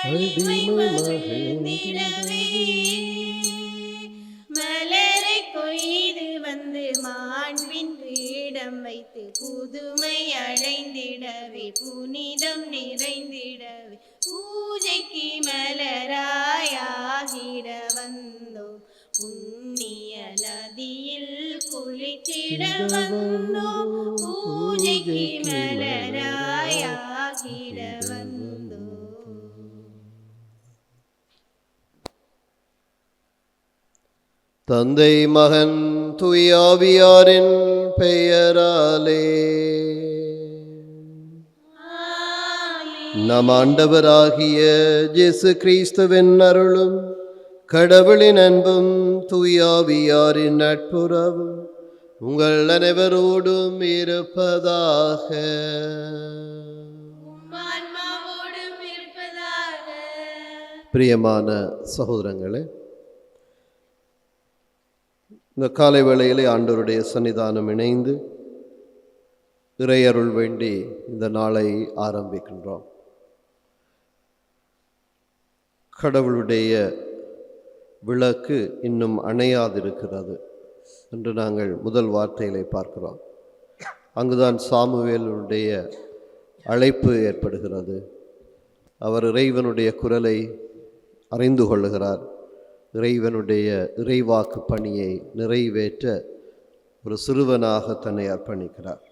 அடிமை மகிழ்ந்திடவே மலரை கொய்து வந்து மாண்பின் பீடம் வைத்து புதுமை அடைந்திடவே புனிதம் நிறைந்திடவே பூஜைக்கு மலராயாகிட வந்தோம். புண்ணிய நதியில் குளித்திட வந்தோம். பூஜைக்கு மலராயாகிட வந்தோம். தந்தை மகன் தூயாவியாரின் பெயராலே நம் ஆண்டவராகிய இயேசு கிறிஸ்துவின் அருளும் கடவுளின் அன்பும் தூயாவியாரின் நட்புறவும் உங்கள் அனைவரோடும் இருப்பதாக. பிரியமான சகோதரங்களே, இந்த காலை வேளையிலே ஆண்டவருடைய சன்னிதானம் இணைந்து இறையருள் வேண்டி இந்த நாளை ஆரம்பிக்கின்றோம். கடவுளுடைய விளக்கு இன்னும் அணையாதிருக்கிறது என்று நாங்கள் முதல் வார்த்தையிலே பார்க்கிறோம். அங்குதான் சாமுவேலுடைய அழைப்பு ஏற்படுகிறது. அவர் இறைவனுடைய குரலை அறிந்து கொள்ளுகிறார். இறைவனுடைய இறைவாக்கு பணியை நிறைவேற்ற ஒரு சிறுவனாக தன்னை அர்ப்பணிக்கிறார்.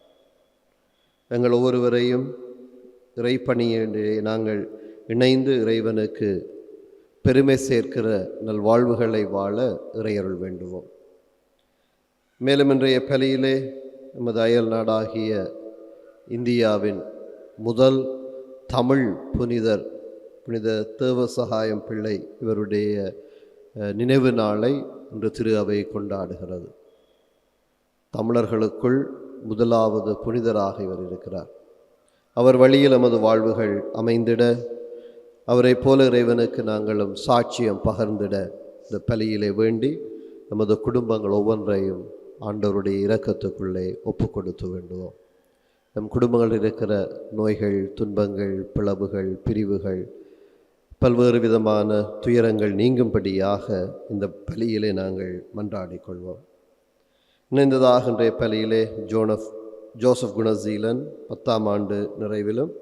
எங்கள் ஒவ்வொருவரையும் இறைப்பணியை நாங்கள் இணைந்து இறைவனுக்கு பெருமை சேர்க்கிற நல்வாழ்வுகளை வாழ இறையருள் வேண்டுவோம். மேலும் இன்றைய பலியிலே நமது அயல் நாடாகிய இந்தியாவின் முதல் தமிழ் புனித தேவசகாயம் பிள்ளை இவருடைய நினைவு நாளை இன்று திரு அவை கொண்டாடுகிறது. தமிழர்களுக்குள் முதலாவது புனிதராக இவர் இருக்கிறார். அவர் வழியில் நமது வாழ்வுகள் அமைந்திட, அவரை போல இறைவனுக்கு நாங்களும் சாட்சியம் பகர்ந்திட இந்த பலியிலே வேண்டி நமது குடும்பங்கள் ஒவ்வொன்றையும் ஆண்டவருடைய இரக்கத்துக்குள்ளே ஒப்பு கொடுத்து வேண்டுவோம். நம் குடும்பங்களில் இருக்கிற நோய்கள், துன்பங்கள், பிளவுகள், பிரிவுகள், பல்வேறு விதமான துயரங்கள் நீங்கும்படியாக இந்த பலியிலே நாங்கள் மன்றாடிக் கொள்வோம். இணைந்ததாக இன்றைய பலியிலே ஜோசப் குணசீலன் 10ஆம் ஆண்டு நிறைவிலும்,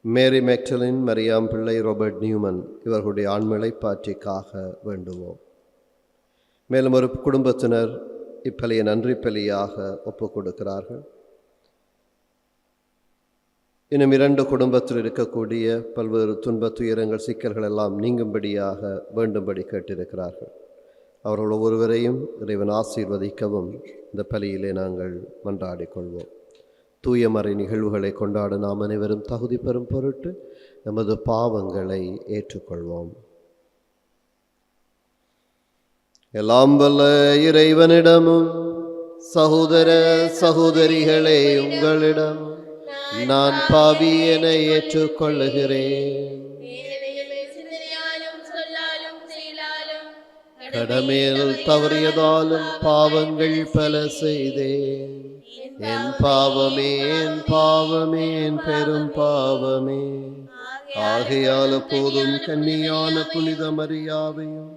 மேரி மேக்டலின், மரியாம் பிள்ளை, ராபர்ட் நியூமன் இவர்களுடைய ஆண்மலை பாற்றிக்காக வேண்டுவோம். மேலும் ஒரு குடும்பத்தினர் இப்பலியை நன்றி பலியாக ஒப்புக் கொடுக்கிறார்கள். இன்னும் 2 குடும்பத்தில் இருக்கக்கூடிய பல்வேறு துன்ப துயரங்கள், சிக்கல்கள் எல்லாம் நீங்கும்படியாக வேண்டும்படி கேட்டிருக்கிறார்கள். அவர்கள் ஒவ்வொருவரையும் இறைவன் ஆசீர்வதிக்கவும் இந்த பலியிலே நாங்கள் மன்றாடிக் கொள்வோம். தூயமறை நிகழ்வுகளை கொண்டாட நாம் அனைவரும் தகுதி பெறும் பொருட்டு நமது பாவங்களை ஏற்றுக்கொள்வோம். எல்லாம் வல்ல இறைவனிடமும் சகோதர சகோதரிகளே உங்களிடம் நான் பாவி என ஏற்றுக்கொள்ளுகிறேன். கடமையில் தவறியதாலும் பாவங்கள் பல செய்தேன். என் பாவமே, என் பாவமே, என் பெரும் பாவமே. ஆகையால் போதும் கன்னியான புனித மரியாவையும்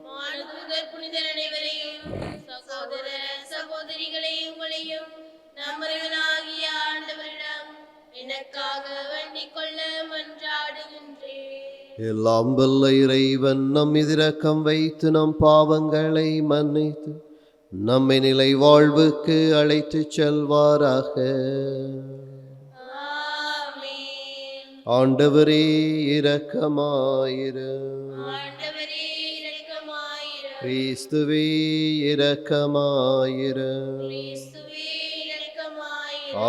எல்லாம் வல்ல இறைவன் நம் இரக்கம் வைத்து நம் பாவங்களை மன்னித்து நம்மை நிலை வாழ்வுக்கு அழைத்து செல்வாராக. ஆண்டவரே இரக்கமாயிரு. கிறிஸ்துவே இரக்கமாயிரு.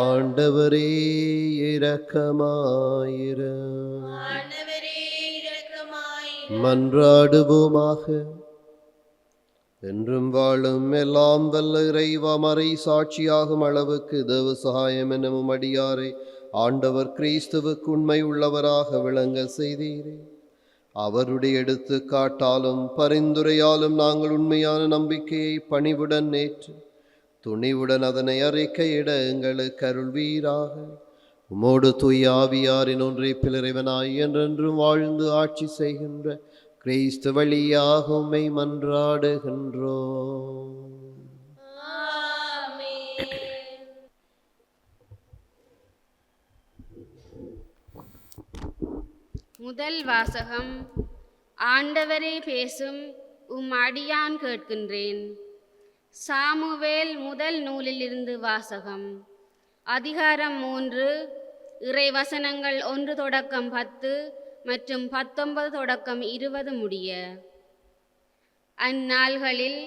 ஆண்டவரே இரக்கமாயிரு. மன்றாடுவோமாக. என்றும் வாழும் எல்லாம் வல்ல இறைவா, மறை சாட்சியாகும் அளவுக்கு தேவ சகாயம் என்னும் அடியாரை ஆண்டவர் கிறிஸ்துவுக்கு உண்மை உள்ளவராக விளங்க செய்தீரே. அவருடைய எடுத்துக்காட்டாலும் பரிந்துரையாலும் நாங்கள் உண்மையான நம்பிக்கையை பணிவுடன் நேற்று துணிவுடன் அதனை அறிக்கையிட எங்களுக்கு அருள்வீராக. உமோடு தூய ஆவியாரின் ஒன்றை பிளறிவனாய் என்றென்றும் வாழ்ந்து ஆட்சி செய்கின்ற கிறிஸ்து வழியாக உம்மை மன்றாடுகின்றோம். ஆமென். முதல் வாசகம். ஆண்டவரே பேசும், உம் அடியான் கேட்கின்றேன். சாமுவேல் முதல் நூலிலிருந்து வாசகம். அதிகாரம் 3, இறைவசனங்கள் 1 தொடக்கம் 10 மற்றும் 19 தொடக்கம் 20 முடிய. அந்நாள்களில்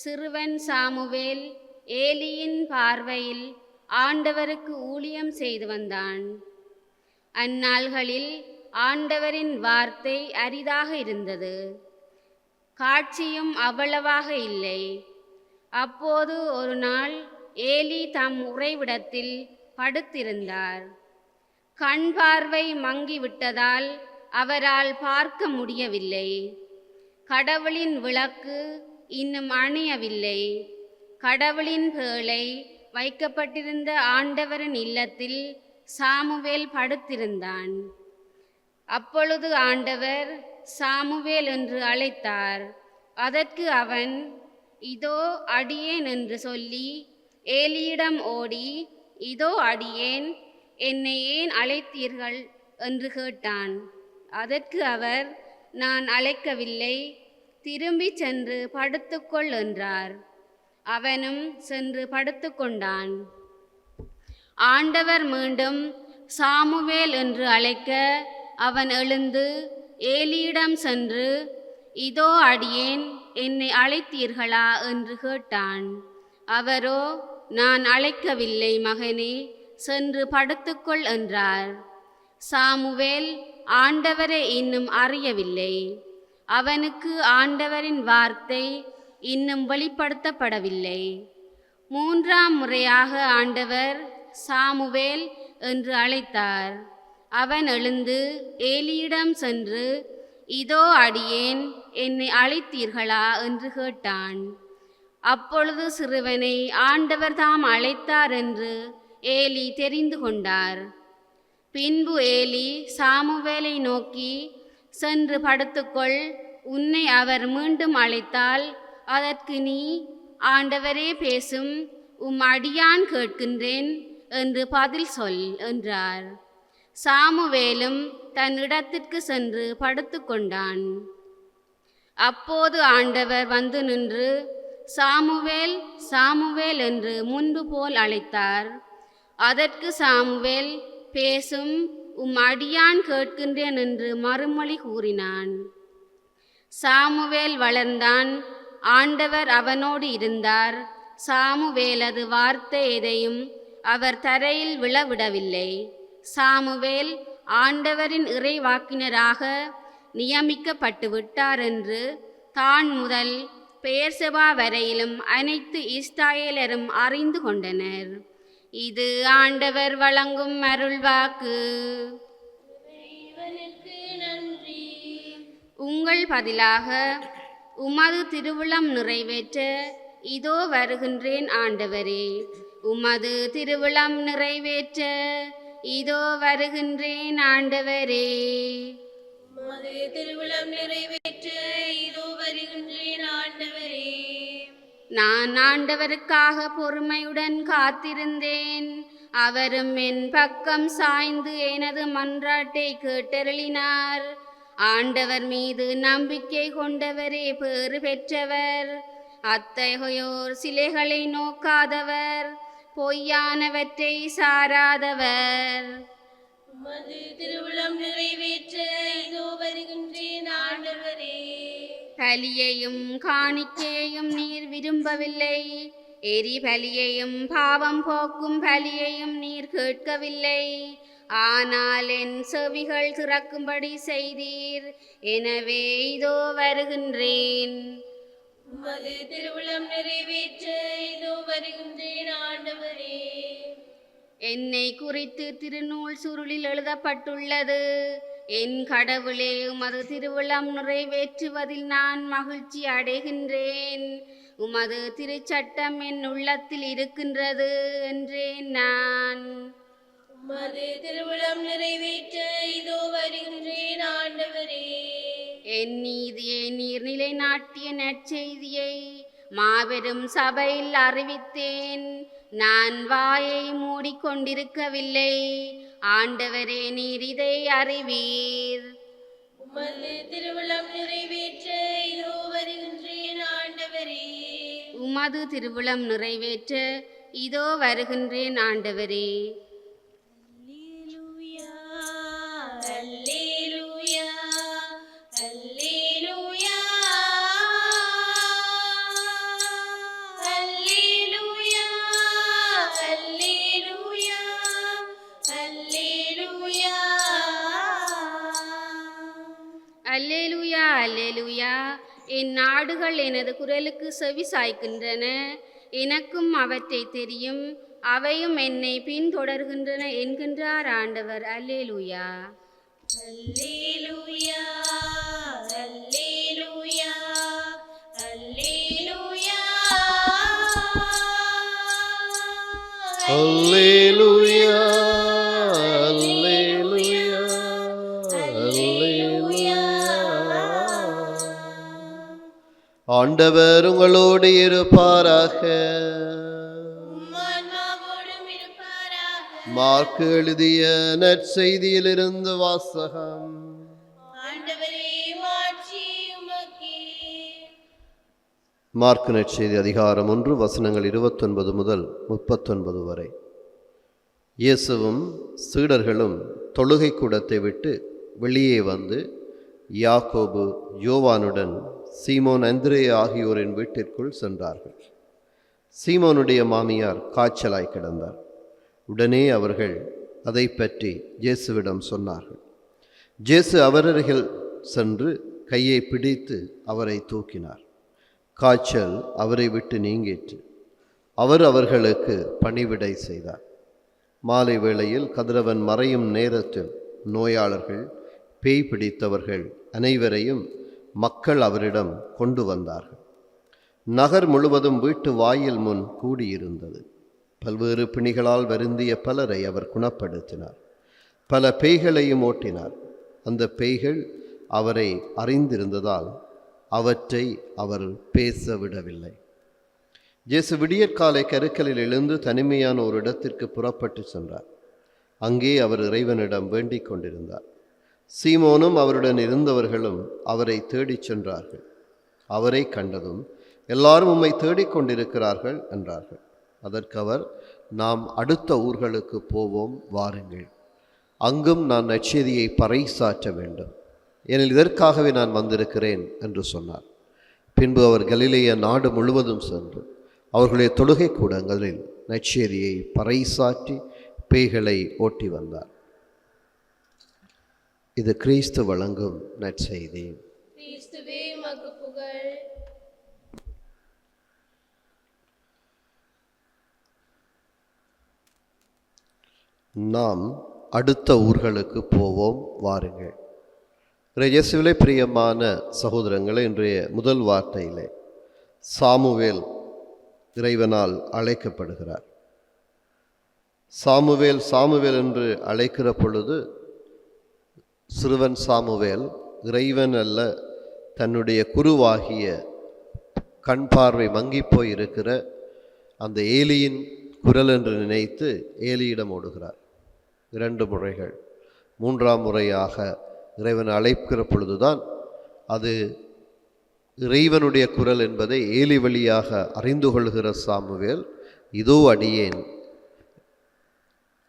சிறுவன் சாமுவேல் ஏலியின் பார்வையில் ஆண்டவருக்கு ஊழியம் செய்து வந்தான். அந்நாள்களில் ஆண்டவரின் வார்த்தை அரிதாக இருந்தது, காட்சியும் அவ்வளவாக இல்லை. அப்போது ஒரு நாள் ஏலி தம் உறைவிடத்தில் படுத்திருந்தார். கண் பார்வை மங்கிவிட்டதால் அவரால் பார்க்க முடியவில்லை. கடவுளின் விளக்கு இன்னும் அணையவில்லை. கடவுளின் பேழை வைக்கப்பட்டிருந்த ஆண்டவரின் இல்லத்தில் சாமுவேல் படுத்திருந்தான். அப்பொழுது ஆண்டவர் சாமுவேல் என்று அழைத்தார். அதற்கு அவன், இதோ அடியேன் என்று சொல்லி ஏலியிடம் ஓடி, இதோ அடியேன், என்னை ஏன் அழைத்தீர்கள் என்று கேட்டான். அதற்கு அவர், நான் அழைக்கவில்லை, திரும்பி சென்று படுத்துக்கொள் என்றார். அவனும் சென்று படுத்துக்கொண்டான். ஆண்டவர் மீண்டும் சாமுவேல் என்று அழைக்க அவன் எழுந்து ஏலியிடம் சென்று, இதோ அடியேன், என்னை அழைத்தீர்களா என்று கேட்டான். அவரோ, நான் அழைக்கவில்லை மகனே, சென்று படுத்துக்கொள் என்றார். சாமுவேல் ஆண்டவரை இன்னும் அறியவில்லை. அவனுக்கு ஆண்டவரின் வார்த்தை இன்னும் வெளிப்படுத்தப்படவில்லை. 3ஆம் முறையாக ஆண்டவர் சாமுவேல் என்று அழைத்தார். அவன் எழுந்து ஏலியிடம் சென்று, இதோ அடியேன், என்னை அழைத்தீர்களா என்று கேட்டான். அப்பொழுது சிறுவனை ஆண்டவர் தாம் அழைத்தார் என்று ஏலி தெரிந்து கொண்டார். பின்பு ஏலி சாமுவேலை நோக்கி, சென்று படுத்துக்கொள், உன்னை அவர் மீண்டும் அழைத்தால் அதற்கு நீ, ஆண்டவரே பேசும், உம் அடியான் கேட்கின்றேன் என்று பதில் சொல் என்றார். சாமுவேலும் தன் இடத்திற்கு சென்று படுத்துக்கொண்டான். அப்போது ஆண்டவர் வந்து நின்று, சாமுவேல், சாமுவேல் என்று முன்பு போல் அழைத்தார். அதற்கு சாமுவேல், பேசும், உம் அடியான் கேட்கின்றேன் என்று மறுமொழி கூறினான். சாமுவேல் வளர்ந்தான். ஆண்டவர் அவனோடு இருந்தார். சாமுவேலது வார்த்தை எதையும் அவர் தரையில் விழவிடவில்லை. சாமுவேல் ஆண்டவரின் இறைவாக்கினராக நியமிக்கப்பட்டு விட்டார் என்று தான் முதல் பெயர்செபா வரையிலும் அனைத்து இஸ்ராயேலரும் அறிந்து கொண்டனர். இது ஆண்டவர் வழங்கும் அருள்வாக்கு. இறைவனுக்கு நன்றி. உங்கள் பதிலாக உமது திருவுளம் நிறைவேற்ற இதோ வருகின்றேன் ஆண்டவரே. உமது திருவுளம் நிறைவேற்ற இதோ வருகின்றேன் ஆண்டவரே. உமது திருவுளம் நிறைவேற்ற இதோ வருகின்றேன் ஆண்டவரே. நான் ஆண்டவருக்காக பொறுமையுடன் காத்திருந்தேன். அவரும் என் பக்கம் சாய்ந்து எனது மன்றாட்டை கேட்டருளினார். ஆண்டவர் மீது நம்பிக்கை கொண்டவரே பேறு பெற்றவர். அத்தகையோர் சிலைகளை நோக்காதவர், பொய்யானவற்றை சாராதவர். உமது திருவுளம் நிறைவேற்ற இதோ வருகின்றேன் ஆண்டவரே. பலியையும் காணிக்கையையும் நீர் விரும்பவில்லை. எரிபலியையும் பாவம் போக்கும் பலியையும் நீர் கேட்கவில்லை. ஆனால் என் செவிகள் திறக்கும்படி செய்தீர். எனவே இதோ வருகின்றேன். உமது திருவுளம் நிறைவேற்ற இதோ வருகின்றேன் ஆண்டவரே. என்னை குறித்து திருநூல் சுருளில் எழுதப்பட்டுள்ளது. என் கடவுளே, உமது திருவுளம் நிறைவேற்றுவதில் நான் மகிழ்ச்சி அடைகின்றேன். உமது திருச்சட்டம் என் உள்ளத்தில் இருக்கின்றது என்றேன் நான். உமது திருவுளம் நிறைவேற்ற இதோ வருகின்றேன் ஆண்டவரே. என் நீதியை நீர் நிலைநாட்டிய நற்செய்தியை மாபெரும் சபையில் அறிவித்தேன். நான் வாயை மூடிக்கொண்டிருக்கவில்லை. ஆண்டவரே, நீர் இதை அறிவீர். உமது திருவுளம் நிறைவேற்ற இதோ வருகின்றேன் ஆண்டவரே. உமது திருவுளம் நிறைவேற்ற இதோ வருகின்றேன் ஆண்டவரே. அல்லேலூயா, அல்லேலூயா, அல்லேலூயா, அல்லேலூயா, அல்லேலூயா, அல்லேலூயா. அல்லேலூயா, அல்லேலூயா. என் நாடுகள் எனது குரலுக்கு செவி சாய்க்கின்றன. எனக்கும் அவற்றை தெரியும், அவையும் என்னை பின்தொடர்கின்றன என்கின்றார் ஆண்டவர். அல்லேலூயா. அல்லேலூயா, அல்லேலூயா, அல்லேலூயா, அல்லேலூயா, அல்லேலூயா, அல்லேலூயா. ஆண்டவர் உங்களோடு இருப்பாராக. உம் ஆன்மாவோடும் இருப்பாராக. மார்க்கு எழுதிய நற்செய்தியிலிருந்து வாசகம். ஆண்டவரே, மாட்சி உமக்கே. மார்க்கு நற்செய்தி அதிகாரம் 1 வசனங்கள் 29 முதல் 39 வரை. இயேசுவும் சீடர்களும் தொழுகை கூடத்தை விட்டு வெளியே வந்து யாக்கோபு, யோவானுடன் சீமோன், அந்திரேயா ஆகியோரின் வீட்டிற்குள் சென்றார்கள். சீமோனுடைய மாமியார் காய்ச்சலாய் கிடந்தார். உடனே அவர்கள் அதை பற்றி இயேசுவிடம் சொன்னார்கள். இயேசு அவரருகில் சென்று கையை பிடித்து அவரை தூக்கினார். காய்ச்சல் அவரை விட்டு நீங்கிற்று. அவர் அவர்களுக்கு பணிவிடை செய்தார். மாலை வேளையில் கதிரவன் மறையும் நேரத்தில் நோயாளர்கள், பேய் பிடித்தவர்கள் அனைவரையும் மக்கள் அவரிடம் கொண்டு வந்தார்கள். நகர் முழுவதும் வீட்டு வாயில் முன் கூடியிருந்தது. பல்வேறு பிணிகளால் வருந்திய பலரை அவர் குணப்படுத்தினார். பல பேய்களையும் ஓட்டினார். அந்த பேய்கள் அவரை அறிந்திருந்ததால் அவற்றை அவர் பேச விடவில்லை. இயேசு விடியற்காலை கருக்கலில் எழுந்து தனிமையான ஒரு இடத்திற்கு புறப்பட்டு சென்றார். அங்கே அவர் இறைவனிடம் வேண்டிக் கொண்டிருந்தார். சீமோனும் அவருடன் இருந்தவர்களும் அவரை தேடிச் சென்றார்கள். அவரை கண்டதும், எல்லாரும் உம்மை தேடிக்கொண்டிருக்கிறார்கள் என்றார்கள். அதற்கு அவர், நாம் அடுத்த ஊர்களுக்கு போவோம், வாருங்கள். அங்கும் நான் நற்செய்தியை பறைசாற்ற வேண்டும், ஏனெனில் இதற்காகவே நான் வந்திருக்கிறேன் என்று சொன்னார். பின்பு அவர் கலிலேய நாடு முழுவதும் சென்று அவர்களுடைய தொழுகை கூடங்களில் நற்செய்தியை பறைசாற்றி பேய்களை ஓட்டி வந்தார். இது கிறிஸ்து வழங்கும் நற்செய்தி. கிறிஸ்துவே உமக்கு புகழ். நாம் அடுத்த ஊர்களுக்கு போவோம், வாருங்கள். இயேசுவிலே பிரியமான சகோதரங்களே, இன்றைய முதல் வார்த்தையிலே சாமுவேல் இறைவனால் அழைக்கப்படுகிறார். சாமுவேல் சாமுவேல் என்று அழைக்கிற பொழுது சிறுவன் சாமுவேல் இறைவன் அல்ல, தன்னுடைய குருவாகிய கண் பார்வை மங்கிப்போய் இருக்கிற அந்த ஏலியின் குரல் என்று நினைத்து ஏலியிடம் ஓடுகிறார். 2 முறைகள். 3ஆம் முறையாக இறைவன் அழைக்கிற பொழுதுதான் அது இறைவனுடைய குரல் என்பதை ஏலி வழியாக அறிந்து கொள்கிற சாமுவேல், இதோ அடியேன்,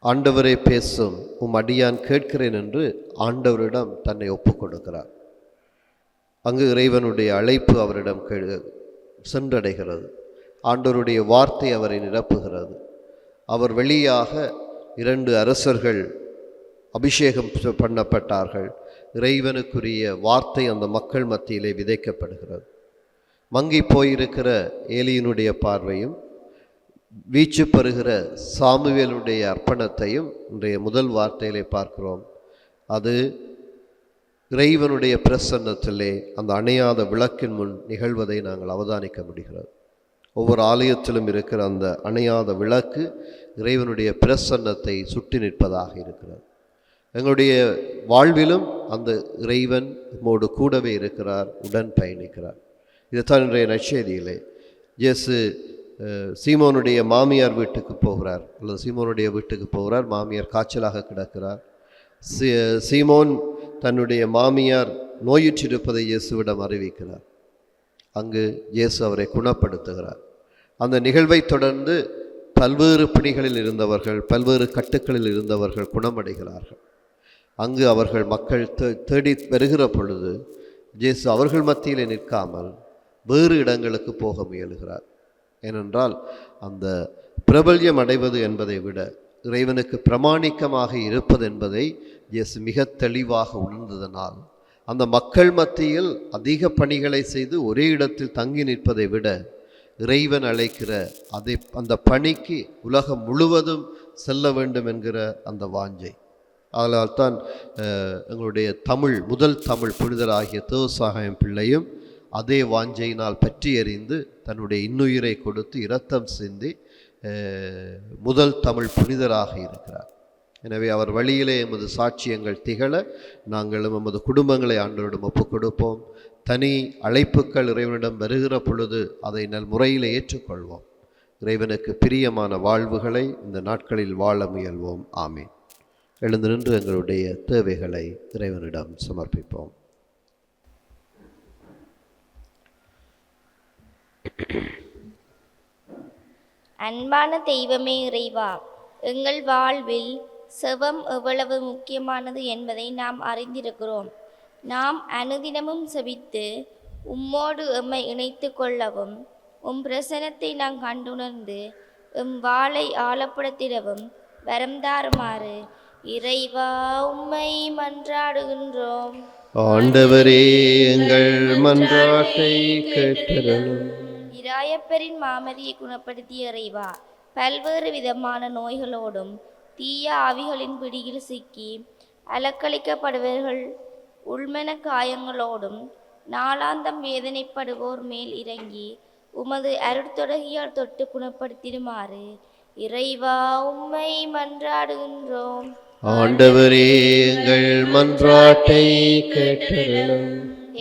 ஆண்டவரே பேசும், உம் அடியான் கேட்கிறேன் என்று ஆண்டவரிடம் தன்னை ஒப்புக் கொடுக்கிறார். அங்கு இறைவனுடைய அழைப்பு அவரிடம் சென்றடைகிறது. ஆண்டவருடைய வார்த்தை அவரை நிரப்புகிறது. அவர் வெளியாக 2 அரசர்கள் அபிஷேகம் பண்ணப்பட்டார்கள். இறைவனுக்குரிய வார்த்தை அந்த மக்கள் மத்தியிலே விதைக்கப்படுகிறது. மங்கி போயிருக்கிற ஏலியினுடைய பார்வையும் வீச்சு பெறுகிற சாமுவேலுடைய அர்ப்பணத்தையும் இன்றைய முதல் வார்த்தையிலே பார்க்கிறோம். அது இறைவனுடைய பிரசன்னத்திலே அந்த அணையாத விளக்கின் முன் நிகழ்வதை நாங்கள் அவதானிக்க முடிகிறது. ஒவ்வொரு ஆலயத்திலும் இருக்கிற அந்த அணையாத விளக்கு இறைவனுடைய பிரசன்னத்தை சுட்டி நிற்பதாக இருக்கிறது. எங்களுடைய வாழ்விலும் அந்த இறைவன் நம்மோடு கூடவே இருக்கிறார், உடன் பயணிக்கிறார். இதுதான் இன்றைய நற்செய்தியிலே இயேசு சீமோனுடைய மாமியார் வீட்டுக்கு போகிறார், அல்லது சீமோனுடைய வீட்டுக்கு போகிறார். மாமியார் காய்ச்சலாக கிடக்கிறார். சீமோன் தன்னுடைய மாமியார் நோயுற்றிருப்பதை இயேசுவிடம் அறிவிக்கிறார். அங்கு இயேசு அவரை குணப்படுத்துகிறார். அந்த நிகழ்வை தொடர்ந்து பல்வேறு பிணிகளில் இருந்தவர்கள், பல்வேறு கட்டுக்களில் இருந்தவர்கள் குணமடைகிறார்கள். அங்கு அவர்கள் மக்கள் தேடி வருகிற பொழுது இயேசு அவர்கள் மத்தியிலே நிற்காமல் வேறு இடங்களுக்கு போக முயலுகிறார். ஏனென்றால் அந்த பிரபல்யம் அடைவது என்பதை விட இறைவனுக்கு பிரமாணிக்கமாக இருப்பது என்பதை இயேசு மிக தெளிவாக உணர்ந்ததனால் அந்த மக்கள் மத்தியில் அதிக பணிகளை செய்து ஒரே இடத்தில் தங்கி நிற்பதை விட இறைவன் அழைக்கிற அந்த பணிக்கு உலகம் முழுவதும் செல்ல வேண்டும் என்கிற அந்த வாஞ்சை. அதனால் தான் எங்களுடைய முதல் தமிழ் புனிதராகிய தேவசாயம் பிள்ளையும் அதே வாஞ்சையினால் பற்றி எறிந்து தன்னுடைய இன்னுயிரை கொடுத்து இரத்தம் சிந்தி முதல் தமிழ் புனிதராக இருக்கிறார். எனவே அவர் வழியிலே எமது சாட்சியங்கள் திகழ நாங்களும் எமது குடும்பங்களை ஆண்டவரிடம் ஒப்புக் கொடுப்போம். தனி அழைப்புக்கள் இறைவனிடம் வருகிற பொழுது அதை நல் முறையில் ஏற்றுக்கொள்வோம். இறைவனுக்கு பிரியமான வாழ்வுகளை இந்த நாட்களில் வாழ முயல்வோம். ஆமீன். எழுந்து நின்று எங்களுடைய தேவைகளை இறைவனிடம் சமர்ப்பிப்போம். அன்பான தெய்வமே இறைவா, எங்கள் வாழ்வில் செவம் எவ்வளவு முக்கியமானது என்பதை நாம் அறிந்திருக்கிறோம். நாம் அனுதினமும் செபித்து உம்மோடு எம்மை இணைத்து கொள்ளவும், உம் பிரசனத்தை நாம் கண்டுணர்ந்து எம் வாளை ஆழப்படுத்திடவும் வரம் தாருமாறு இறைவா உம்மை மன்றாடுகின்றோம். ஆண்டவரே, எங்கள் மன்றாட்டை கேட்டருளும். இராயப்பரின் மாமதியை குணப்படுத்திய இறைவா, பல்வேறு விதமான நோய்களோடும் தீய ஆவிகளின் பிடியில் சிக்கி அலக்களிக்கப்படுபவர்கள் உள்மன காயங்களோடும் நாளாந்தம் வேதனைப்படுவோர் மேல் இறங்கி உமது அருட்தொடகியால் தொட்டு குணப்படுத்திடுமாறு இறைவா உம்மை மன்றாடுகின்றோம். ஆண்டவரே, எங்கள் மன்றாட்டை கேட்டருளும்.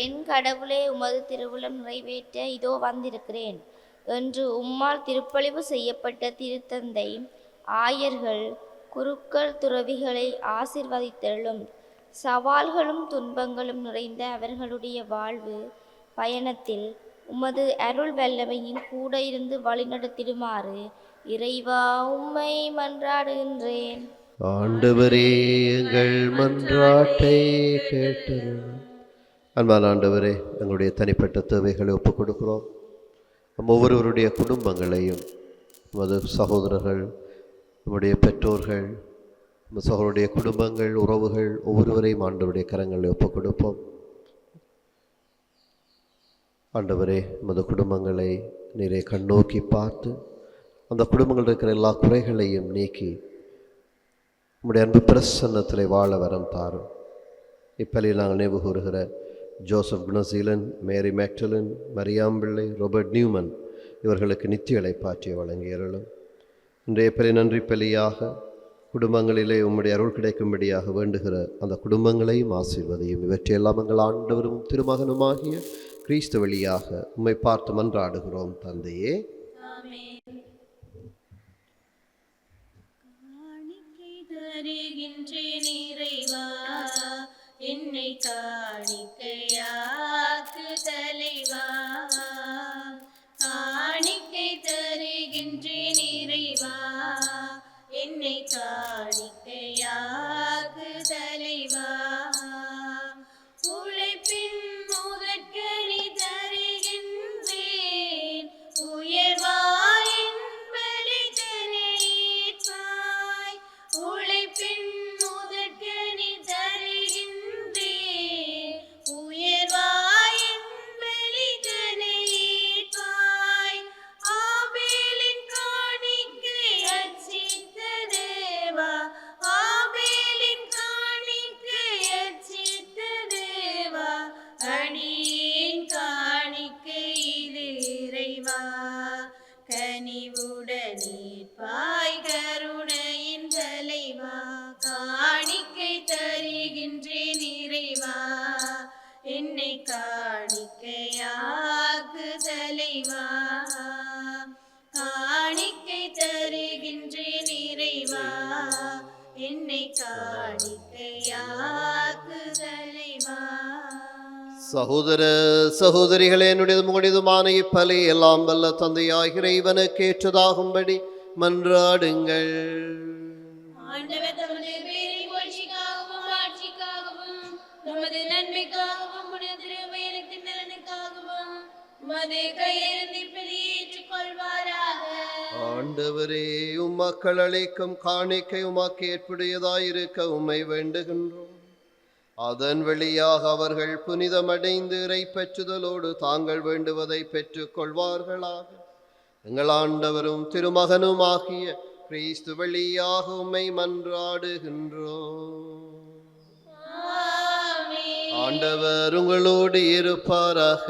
என் கடவுளே, உமது திருவுளம் நிறைவேற்ற இதோ வந்திருக்கிறேன் என்று உம்மால் திருப்பலிவு செய்யப்பட்ட திருத்தந்தை, ஆயர்கள், குருக்கள், துறவிகளை ஆசிர்வதித்தருளும். சவால்களும் துன்பங்களும் நிறைந்த அவர்களுடைய வாழ்வு பயணத்தில் உமது அருள் வல்லமையின் கூட இருந்து வழிநடத்திடுமாறு இறைவா உம்மை மன்றாடுகின்றேன். ஆண்டவரே, எங்கள் மன்றாட்டை கேட்டருளும். அன்பான ஆண்டவரே, எங்களுடைய தனிப்பட்ட தேவைகளை ஒப்புக் கொடுக்கிறோம். நம் ஒவ்வொருவருடைய குடும்பங்களையும், நமது சகோதரர்கள், நம்முடைய பெற்றோர்கள், நம்ம சகோதரருடைய குடும்பங்கள், உறவுகள் ஒவ்வொருவரையும் ஆண்டவருடைய கரங்களை ஒப்புக் கொடுப்போம். ஆண்டவரே, நமது குடும்பங்களை நீரை கண்ணோக்கி பார்த்து அந்த குடும்பங்கள் இருக்கிற எல்லா குறைகளையும் நீக்கி நம்முடைய அன்பு பிரசன்னத்தில் வாழ வரம் தாரும். இப்பலில் நாங்கள் நினைவு கூறுகிற Joseph Gunaseelan, Mary Magdalene, Mariampillai, Robert Newman இவர்களுக்கு நித்திய இளைப்பாற்றிய வழங்கியருளும். இன்றைய பலி நன்றி பலியாக குடும்பங்களிலே உம்முடைய அருள் கிடைக்கும்படியாக வேண்டுகிற அந்த குடும்பங்களையும் ஆசீர்வதியும். இவற்றையெல்லாம் எங்கள் ஆண்டவரும் திருமகனுமாகிய கிறிஸ்து வழியாக உம்மை பார்த்து மன்றாடுகிறோம் தந்தையே. தருகின்றேன் இறைவா, என்னை காணிக்கையாக்கு தலைவா. காணிக்கை தருகின்றேன் இறைவா, என்னை காணிக்கையாக்கு தலைவா. உழைப்பின் முதற்கனி தருகின்றேன், உயர்வாயின் பலிதனையேற்பாய். உழைப்பின் முதற்கனி தருகின்றேன், உயர் காணிக்கையாக்கு தலைவா, காணிக்கை தருகின்றேன் இறைவா, என்னை காணிக்கையாக்கு தலைவா. சகோதர சகோதரிகளே, என்னுடையதும் உங்களுடையதுமான இப்பலி எல்லாம் வல்ல தந்தையாகிய இறைவனுக்கு ஏற்றதாகும்படி மன்றாடுங்கள். ஆண்டவர் தமது பேரை புகழ்ச்சிக்காகவும் ஆட்சிக்காகவும் நமது நன்மைக்காகவும் உடைய திருவயலுக்கு நலனுக்காகவும் உமது கையிலிருந்து இப்பலியை ஏற்றுக்கொள்வாராக. ஆண்டவரே, மக்கள் அளிக்கும் காணிக்கை உமக்கு ஏற்புடையதாயிருக்க உம்மை வேண்டுகின்றோம். அதன் வழியாக அவர்கள் புனிதமடைந்து இறை பெற்றுதலோடு தாங்கள் வேண்டுவதை பெற்றுக் கொள்வார்களாக. எங்கள் ஆண்டவரும் திருமகனுமாகிய கிறிஸ்து வழியாக உம்மை மன்றாடுகின்றோம். ஆமென். ஆண்டவர் உங்களோடு இருப்பாராக.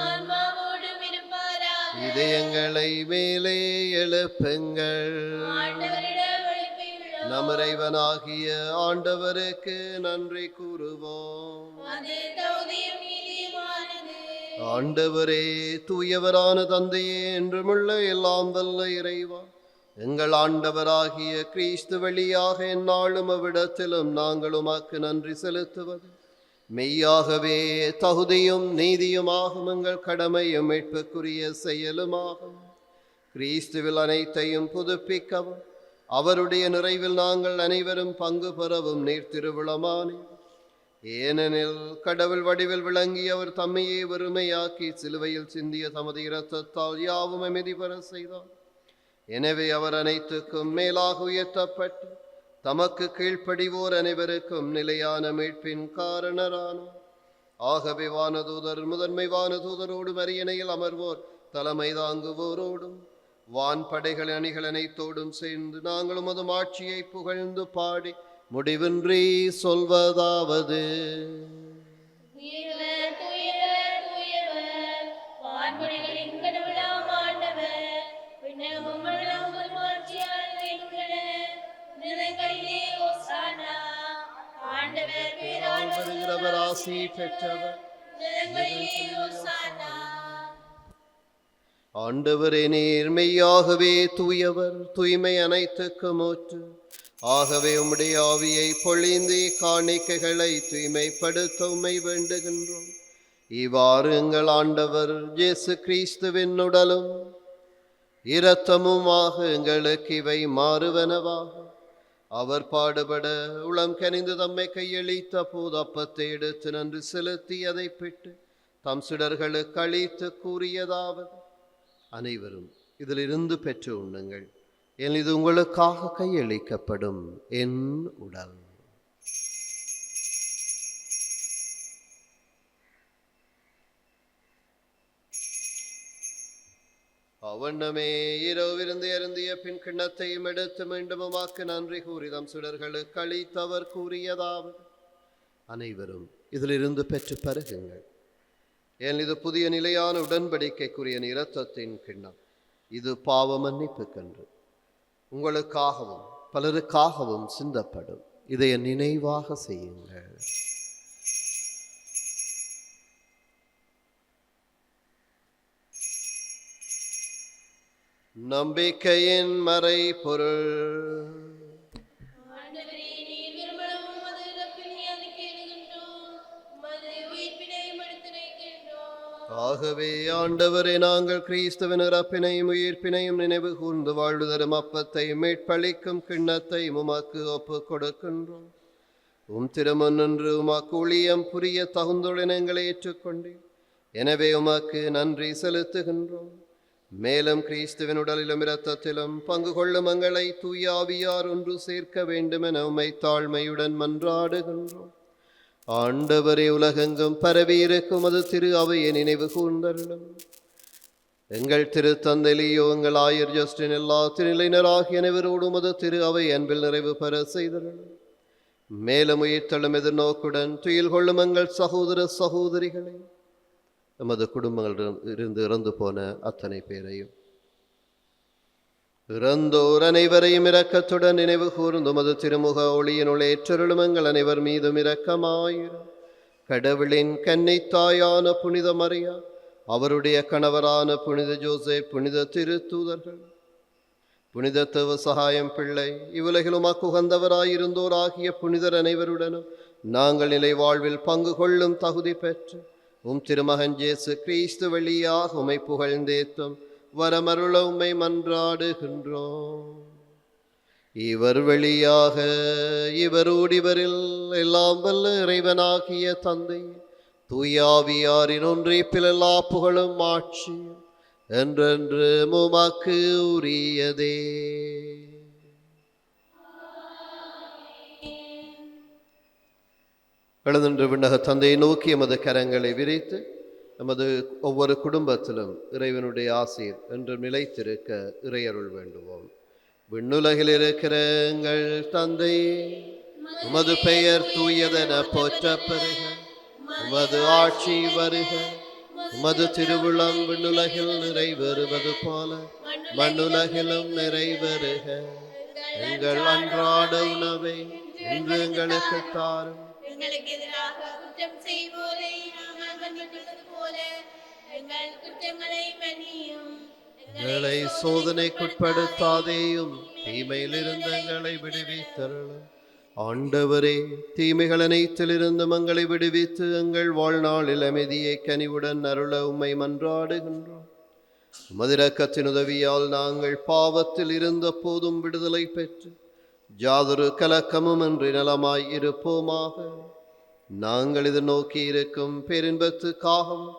ஆன்மாவோடும் இருப்பாராக. இதயங்களை மேலே எழுப்புங்கள். ஆண்டவரிடம் எழுப்பியுள்ளோம். நம் இறைவனாகிய ஆண்டவருக்கு நன்றி கூறுவோம். அது தகுதியும் நீதியுமானது. ஆண்டவரே, தூயவரான தந்தையே, என்றுமுள்ள எல்லாம் வல்ல இறைவா, எங்கள் ஆண்டவராகிய கிறிஸ்து வழியாக எந்நாளும் அவ்விடத்திலும் நாங்கள் உமக்கு நன்றி செலுத்துவது மெய்யாகவே தகுதியும் நீதியுமாகும், எங்கள் கடமையும் மீட்புக்குரிய செயலுமாகும். கிறிஸ்துவில் அனைத்தையும் புதுப்பிக்கவும் அவருடைய நிறைவில் நாங்கள் அனைவரும் பங்கு பெறவும் நீர் திருவிழமானே. ஏனெனில் கடவுள் வடிவில் விளங்கி அவர் தம்மையே வெறுமையாக்கி சிலுவையில் சிந்திய தமது இரத்தத்தால் யாவும் அமைதி பெற செய்தார். எனவே அவர் அனைத்துக்கும் மேலாக உயர்த்தப்பட்டு தமக்கு கீழ்ப்படிவோர் அனைவருக்கும் நிலையான மீட்பின் காரணரானார். ஆகவே வானதூதர் முதன்மை வானதூதரோடும் அரியணையில் அமர்வோர் தலைமை தாங்குவோரோடும் வான் படைகள் அணிகள் அனைத்தோடும் சேர்ந்து நாங்கள் உமது ஆட்சியை புகழ்ந்து பாடி முடிவின்றி சொல்வதாவது: தூயவர், தூயவர், தூயவர், வான்படைகளின் கடவுளாம் ஆண்டவர், விண்ணகமும் மண்ணுலகும் உமது மாட்சியால் நிறைந்துள்ளன. நிலங்களிலே ஓசானா. ஆண்டவர் பேரால் வருகிறவர் ஆசி பெற்றவர். நிலங்களிலே ஓசானா. ஆண்டவரே, நீர் மெய்யாகவே தூயவர், தூய்மை அனைத்துக்கும் ஊற்று. ஆகவே உம்முடைய ஆவியை பொழிந்து காணிக்கைகளை தூய்மைப்படுத்த உம்மை வேண்டுகின்றோம். இவ்வாறு எங்கள் ஆண்டவர் இயேசு கிறிஸ்துவின் உடலும் இரத்தமுமாக எங்களுக்கு இவை மாறுவனவாக. அவர் பாடுபட உளம் கனிந்து தம்மை கையளித்த போது அப்பத்தை எடுத்து நன்றி செலுத்தி அதை பிட்டு தம் சிடர்களுக்கு அளித்து கூறியதாவது: அனைவரும் இதிலிருந்து பெற்று உண்ணுங்கள், ஏன் இது உங்களுக்காக கையளிக்கப்படும் என் உடல். அவண்ணமே இரவிருந்து அருந்திய பின் கிண்ணத்தையும் எடுத்து மீண்டும் உமக்கு நன்றி கூறி தம் சுடர்களுக்கு அளித்தவர் கூறியதாவது: அனைவரும் இதிலிருந்து பெற்று பருகுங்கள், ஏன் இது புதிய நிலையான உடன்படிக்கைக்குரிய இரத்தத்தின் கிண்ணம். இது பாவ மன்னிப்புக்கென்று உங்களுக்காகவும் பலருக்காகவும் சிந்தப்படும். இதை நினைவாக செய்யுங்கள். நம்பிக்கையின் மறை பொருள். ஆண்டவரே, நீர் விரும்பலும் உமது இறப்பினை அறிக்கையிடுகின்றோம், உமது உயிர்ப்பினையும் எடுத்துரைக்கின்றோம். ஆகவே ஆண்டவரே, நாங்கள் கிறிஸ்துவின் இறப்பினையும் உயிர்ப்பினையும் நினைவு கூர்ந்து வாழ்வு தரும் அப்பத்தை மீட்பளிக்கும் கிண்ணத்தை உமக்கு ஒப்பு கொடுக்கின்றோம். திருமன்று உமக்கு ஊழியம் புரிய தகுந்துள்ள எங்களை ஏற்றுக்கொண்டீர். எனவே உமக்கு நன்றி செலுத்துகின்றோம். மேலும் கிறிஸ்துவின் உடலிலும் இரத்தத்திலும் பங்கு கொள்ளும் எங்களை தூய ஆவியார் ஒன்று சேர்க்க வேண்டுமென உம்மை தாழ்மையுடன் மன்றாடுகின்றோம். ஆண்டவரே, உலகெங்கும் பரவி இருக்கும் அது திரு அவையை நினைவு கூர்ந்தருளும். எங்கள் திருத்தந்தை லியோ, எங்கள் ஆயர் ஜஸ்டின், எல்லா திருநிலையினராகிய அனைவரோடும் அது திரு அவை அன்பில் நிறைவு பெற செய்தருளும். மேலும் உயிர்த்தெழும் எதிர்நோக்குடன் துயில் கொள்ளும் எங்கள் சகோதர சகோதரிகளை, நமது குடும்பங்களில் இருந்து இறந்து போன அத்தனை பேரையும், இறந்தோர் அனைவரையும் இரக்கத்துடன் நினைவு கூர்ந்து உமது திருமுக ஒளியினுள் ஏற்றருளும் எங்கள் அனைவர் மீதும் இரக்கமாயிரும். கடவுளின் கன்னித்தாயான புனித மரியா, அவருடைய கணவரான புனித ஜோசேப், புனித திருத்தூதர்கள், புனித தேவ சகாயம் பிள்ளை, இவ்வுலகிலும் அக்குகந்தவராயிருந்தோர் ஆகிய புனிதர் அனைவருடனும் நாங்கள் நிலை வாழ்வில் பங்கு கொள்ளும் தகுதி பெற்று உம் திருமகன் இயேசு கிறிஸ்து வழியாக உம்மை புகழ்ந்தேத்தும் வரமருள உம்மை மன்றாடுகின்றோம். இவர் வழியாக இவரோடு இவரில் எல்லாம் வல்ல இறைவனாகிய தந்தை தூயாவியாரின் ஒன்றிப்பில் எல்லா புகழும் ஆட்சி என்றென்று உமக்கு உரியதே. எழுந்தின்று விண்ணக தந்தையை நோக்கி எமது கரங்களை விரித்து நமது ஒவ்வொரு குடும்பத்திலும் இறைவனுடைய ஆசீர் என்று நிலைத்திருக்க இறையருள் வேண்டுவோம். விண்ணுலகில் இருக்கிற எங்கள் தந்தை, உமது பெயர் தூயதென போற்றப் பெறுக, உமது ஆட்சி வருக, உமது திருவுளம் விண்ணுலகில் நிறைவேறுவது போல மண்ணுலகிலும் நிறைவேறுக. எங்கள் அன்றாட உணவை இன்று எங்களுக்கு தாரும். எங்களுக்கு எதிராக குற்றம் செய்வோரை நாங்கள் மன்னிப்பது போல எங்கள் குற்றங்களை மன்னியும். எங்களை சோதனைக்குட்படுத்தாதேயும், தீமையிலிருந்து எங்களை விடுவித்தருளும். ஆண்டவரே, தீமைகள் அனைத்திலிருந்து எங்களை விடுவித்து எங்கள் வாழ்நாளில் அமைதியை கனிவுடன் அருள உம்மை மன்றாடுகின்றோம். உமது இரக்கத்தின் உதவியால் நாங்கள் பாவத்தில் இருந்த போதும் விடுதலை பெற்று யாதொரு கலக்கமும் இன்றி நலமாய் இருப்போமாக. நாங்கள் இது நோக்கி இருக்கும் பேரின்பத்துக்காகவும்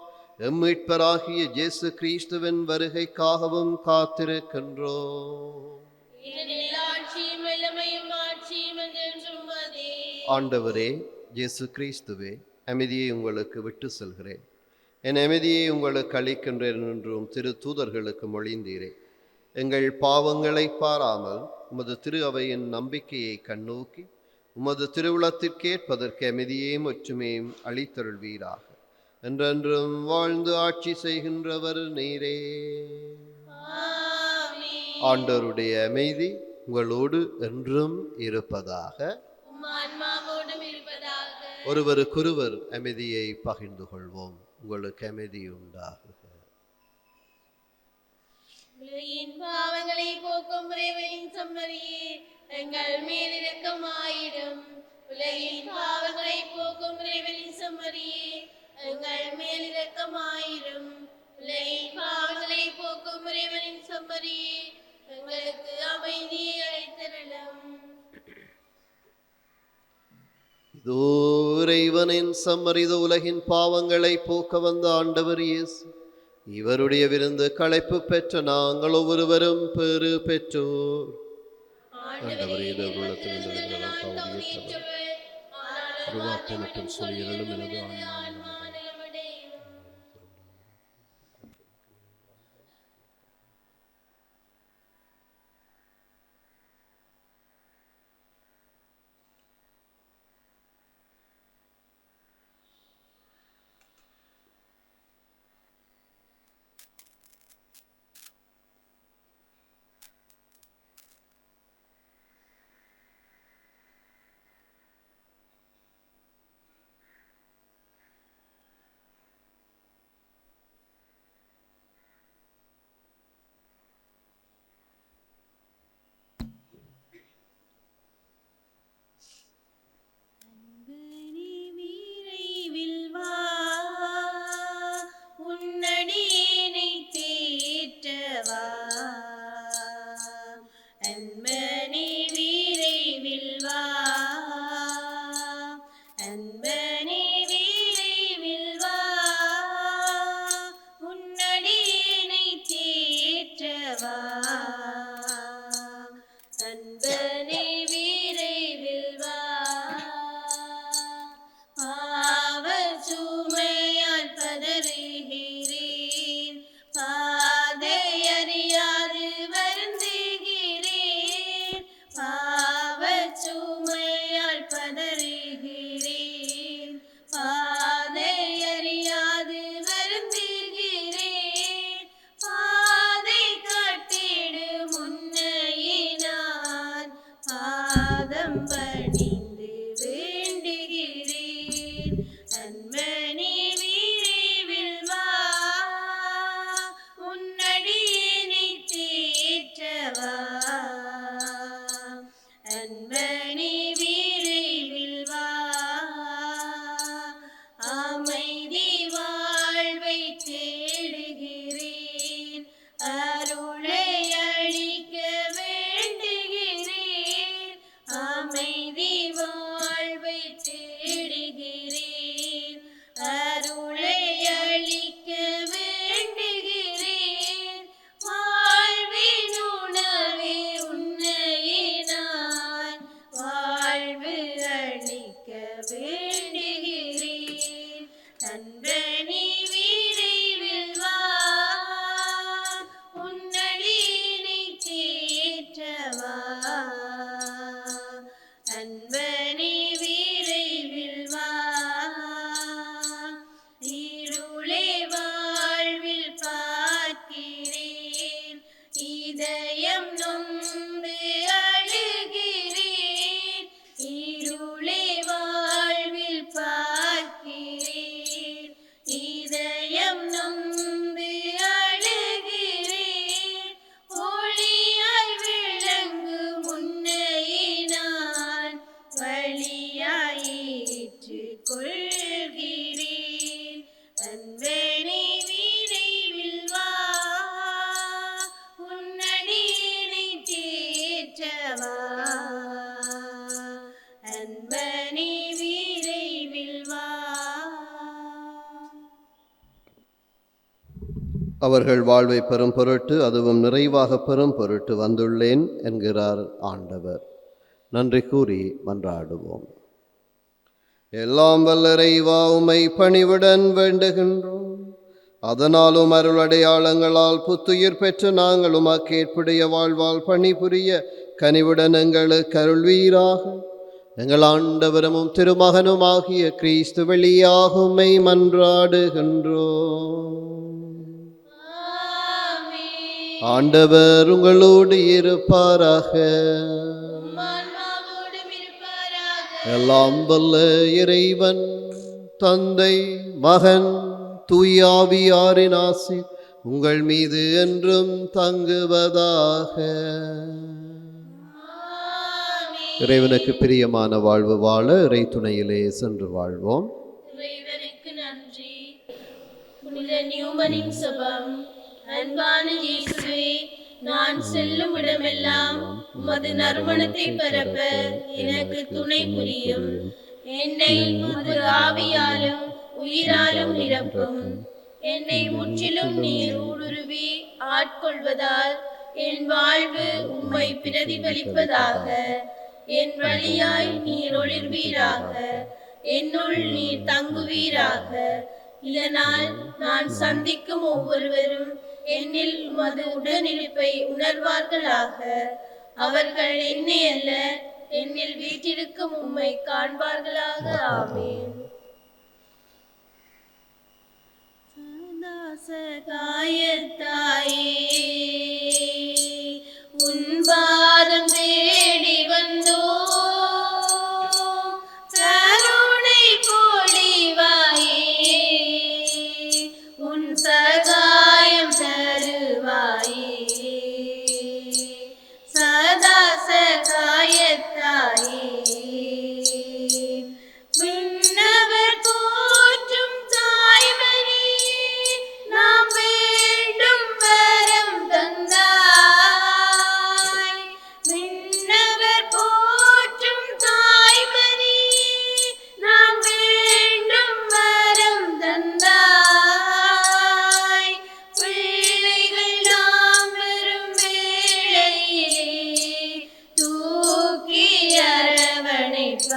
எம் மீட்பராகிய இயேசு கிறிஸ்துவின் வருகைக்காகவும் காத்திருக்கின்றோம். ஆண்டவரே இயேசு கிறிஸ்துவே, அமைதியை உங்களுக்கு விட்டு செல்கிறேன், என் அமைதியை உங்களுக்கு அளிக்கின்றேன் என்றும் திரு தூதர்களுக்கு மொழிந்தீரே. எங்கள் பாவங்களை பாராமல் உமது திரு அவையின் நம்பிக்கையை கண்ணோக்கி உமது திருவுளத்திற்கேற்பதற்கு அமைதியையும் ஒற்றுமையும் அளித்தருள்வீராக. என்றென்றும் வாழ்ந்து ஆட்சி செய்கின்றவர் நீரே. ஆண்டவருடைய அமைதி உங்களோடு என்றும் இருப்பதாக. ஒருவருக்கொருவர் அமைதியை பகிர்ந்து கொள்வோம். உங்களுக்கு அமைதி உண்டாகுக. உலகின் பாவங்களை போக்கும் இறைவனின் செம்மறியே, எங்கள் மேல் இரக்கமாயிடும். உலகின் பாவங்களை போக்கும் இறைவனின் செம்மறியே, எங்கள் மேல் இரக்கமாயிடும். உலகின் பாவங்களை போக்கும் இறைவனின் செம்மறியே, எங்களுக்கு அமைதியை அளித்தருளும். இதோ இறைவனின் செம்மறிது உலகின் பாவங்களை போக்க வந்த ஆண்டவர் இயேசு. இவருடைய விருந்து களைப்பு பெற்ற நாங்கள் ஒவ்வொருவரும் பெறு பெற்றோர். மற்றும் சொல்லியலும் எனது ஆன்மா அன்பனே விரைவில் வா, உன்னடியினை தேற்றவா. அன்பனே விரைவில் வா, இருளே வாழ்வில் பார்க்கிறேன், இதயம் நொந்து அழுகிறேன். இருளே வாழ்வில் பார்க்கிறேன், இதயம் நொந்து அழுகிறேன். ஒளியாய் விளங்கும் உன்னையே நான் வழியாய் ஏற்றுக்கொள்கிறேன். அன்பனே விரைவில் வா, உன்னடியினை தேற்றவா. அன்பனே விரைவில் வா. அவர்கள் வாழ்வை பெறும் பொருட்டு, அதுவும் நிறைவாக பெறும் பொருட்டு வந்துள்ளேன் என்கிறார் ஆண்டவர். நன்றி கூறி மன்றாடுவோம். எல்லாம் வல்ல இறைவா, உம்மை பணிவுடன் வேண்டுகின்றோம். அதனாலும் அருள் அடையாளங்களால் புத்துயிர் பெற்று நாங்கள் உமக்கு ஏற்புடைய வாழ்வால் பணிபுரிய கனிவுடன் எங்களுக்கு அருள்வீராக. எங்கள் ஆண்டவரும் திருமகனுமாகிய கிறிஸ்து வழியாக உம்மை மன்றாடுகின்றோம். ஆமென். ஆண்டவர் உங்களோடு இருப்பாராக. ஆன்மாவோடும் இருப்பாராக. எல்லாம் வல்ல இறைவன் தந்தை, மகன், தூயாவியாரின் ஆசி உங்கள் மீது என்றும் தங்குவதாக. ஆமென். இறைவனுக்கு பிரியமான வாழ்வு வாழ இறை துணையிலே சென்று வாழ்வோம். இறைவனுக்கு நன்றி. புனித நியூமனின் செபம். அன்பான இயேசுவே, நான் செல்லும் இடமெல்லாம் உமது நறுமணத்தை பரப்ப எனக்கு துணை புரியும். என்னை உமது ஆவியாலும் உயிராலும் நிரப்பும். என்னை முற்றிலும் நீர் ஊடுருவி ஆட்கொள்வதால் என் வாழ்வு உம்மை பிரதிபலிப்பதாக. என் வழியாய் நீர் ஒளிர்வீராக, என்னுள் நீர் தங்குவீராக. இதனால் நான் சந்திக்கும் ஒவ்வொருவரும் என்னில் உமது உடனிருப்பை உணர்வார்களாக. அவர்கள் என்னை அல்ல, என்னில் வீற்றிருக்கும் உம்மை காண்பார்களாக. ஆமென். சகாயத்தாயே, உன் பாதம் தேடி வந்தோ, கருணை பொழிவாயே, உன் சகாயம் தருவாயே. சதா சகாயத்தாயே, விண்ணவர் போற்றும் தாய்மரே, நாம் வேண்டும் வரம் தந்தாய். விண்ணவர் போற்றும் தாய்மரே, நாம் வேண்டும் வரம் தந்தாய். பிள்ளைகள் நாம் பெறும் வேளையிலே தூக்கி அரவணைப்பாய்.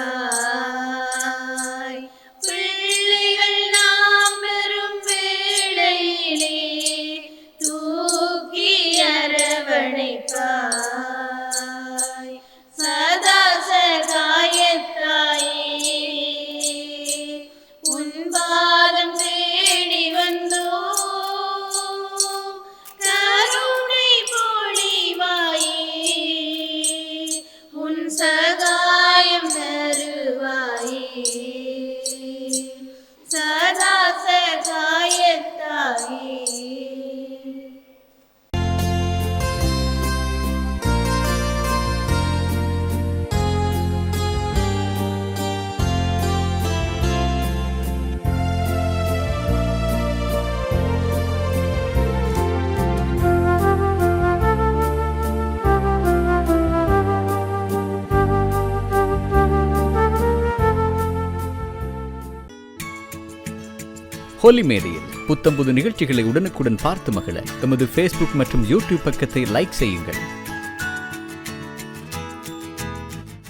பிள்ளைகள் நாம் பெறும் வேளையிலே தூக்கி அரவணைப்பாய். சதா சகாயத்தாயே, உன் பாதம் தேடி வந்தோ, கருணை பொழிவாயே, உன் சகாயம் தருவாயே. சதா சகாயத்தாயே. ஹோலி மேடையில் புத்தம்புது நிகழ்ச்சிகளை உடனுக்குடன் பார்த்து மகிழ எமது ஃபேஸ்புக் மற்றும் யூடியூப் பக்கத்தை லைக் செய்யுங்கள்.